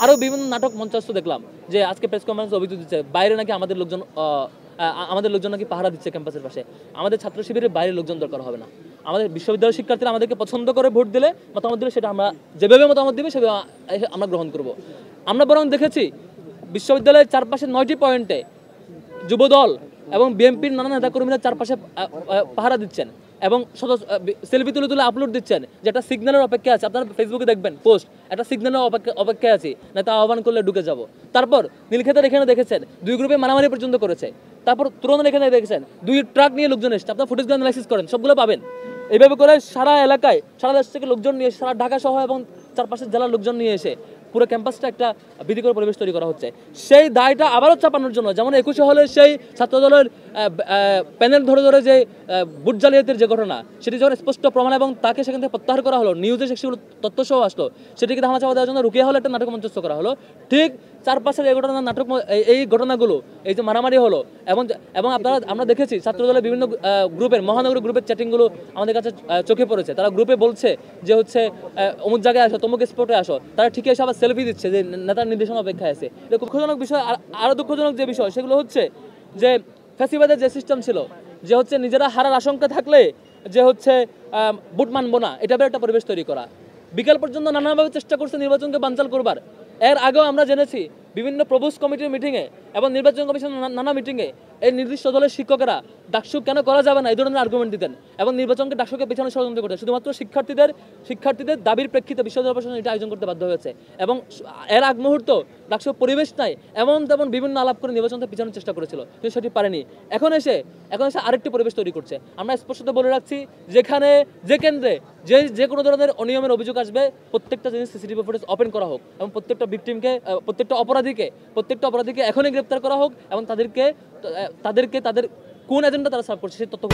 আরও বিভিন্ন নাটক মঞ্চস্থ দেখলাম যে আজকে প্রেস কনফারেন্সে অভিযোগ দিচ্ছে বাইরে নাকি আমাদের লোকজন নাকি পাহারা দিচ্ছে ক্যাম্পাসের পাশে। আমাদের ছাত্র শিবিরের বাইরের লোকজন দরকার হবে না। আমাদের বিশ্ববিদ্যালয়ের শিক্ষার্থীরা আমাদেরকে পছন্দ করে ভোট দিলে, মতামত দিলে, সেটা আমরা যেভাবে মতামত দিবে সেভাবে আমরা গ্রহণ করব। আমরা বরং দেখেছি বিশ্ববিদ্যালয়ের চারপাশে 9টি পয়েন্টে যুবদল এবং বিএনপির নানা নেতাকর্মীরা চারপাশে পাহারা দিচ্ছেন এবং সেলফি তুলে আপলোড দিচ্ছেন, যে একটা সিগন্যালের অপেক্ষা আছে। আপনারা ফেসবুকে দেখবেন পোস্ট, একটা সিগন্যালের অপেক্ষায় আছি, না তা আহ্বান করলে ঢুকে যাব। তারপর নীলক্ষেতের এখানে দেখেছেন 2 গ্রুপে মারামারি পর্যন্ত করেছে। তারপর তুরনের এখানে দেখেছেন 2 ট্রাক নিয়ে লোকজন এসেছে। আপনার ফুটেজগুলো অ্যানালাইসিস করেন, সবগুলো পাবেন। এইভাবে করে সারা এলাকায়, সারা দেশ থেকে লোকজন নিয়ে, সারা ঢাকা সহ এবং চারপাশের জেলার লোকজন নিয়ে এসে পুরো ক্যাম্পাসটা একটা ভীতিকর পরিবেশ তৈরি করা হচ্ছে। সেই দায়টা আবারও চাপানোর জন্য, যেমন 21 হলে সেই ছাত্রদলের প্যানেল ধরে যে বুট জালিয়াতির যে ঘটনা, সেটি যখন স্পষ্ট প্রমাণ এবং তাকে সেখান থেকে প্রত্যাহার করা হলো, নিউজে সেগুলো তথ্যসহ আসলো, সেটিকে ধামা চাপা দেওয়ার জন্য রুকিয়া হলে একটা নাটক মঞ্চস্থ করা হলো। ঠিক চারপাশের এই ঘটনাগুলো, এই যে মারামারি হলো এবং আমরা দেখেছি ছাত্রদলের বিভিন্ন গ্রুপের, মহানগর গ্রুপের চ্যাটিংগুলো আমাদের কাছে চোখে পড়েছে। তারা গ্রুপে বলছে যে হচ্ছে অমুক জায়গায় আসো, তমুক স্পটে আসো, তারা ঠিকই এসে আবার সেলফি দিচ্ছে যে নেতার নির্দেশনা অপেক্ষায় আছে। এটা দুঃখজনক বিষয়। আরও দুঃখজনক যে বিষয়, সেগুলো হচ্ছে যে ফ্যাসিবাদের যে সিস্টেম ছিল, যে হচ্ছে নিজেরা হারার আশঙ্কা থাকলে যে হচ্ছে ভোট মানবো না, এটা একটা পরিবেশ তৈরি করা। বিকাল পর্যন্ত নানাভাবে চেষ্টা করছে নির্বাচনকে বানচাল করবার। এর আগেও আমরা জেনেছি বিভিন্ন প্রবোস কমিটির মিটিংয়ে এবং নির্বাচন কমিশনের নানা মিটিংয়ে এই নির্দিষ্ট দলের শিক্ষকেরা ডাকসু কেন করা যাবে না এই ধরনের আর্গুমেন্ট দিতেন এবং নির্বাচনকে ডাকসুকে পেছনে ষড়যন্ত্র করতেন। শুধুমাত্র শিক্ষার্থীদের দাবির প্রেক্ষিতে বিশ্ববিদ্যালয় প্রশাসন এটা আয়োজন করতে বাধ্য হয়েছে এবং এর আগ মুহূর্ত ডাকসু পরিবেশ নাই এমন তেমন বিভিন্ন আলাপ করে নির্বাচনকে পিছানোর চেষ্টা করেছিল, কিন্তু সেটি পারেনি। এখন এসে আরেকটি পরিবেশ তৈরি করছে। আমরা স্পষ্টত বলে রাখছি, যে কেন্দ্রে যে কোনো ধরনের অনিয়মের অভিযোগ আসবে, প্রত্যেকটা জিনিস সিসিটিভি ফুটেজ ওপেন করা হোক এবং প্রত্যেকটা অপরাধীকে এখনই গ্রেপ্তার করা হোক এবং তাদের কোন এজেন্ডা তারা সার্ভ করছে সেই তথ্য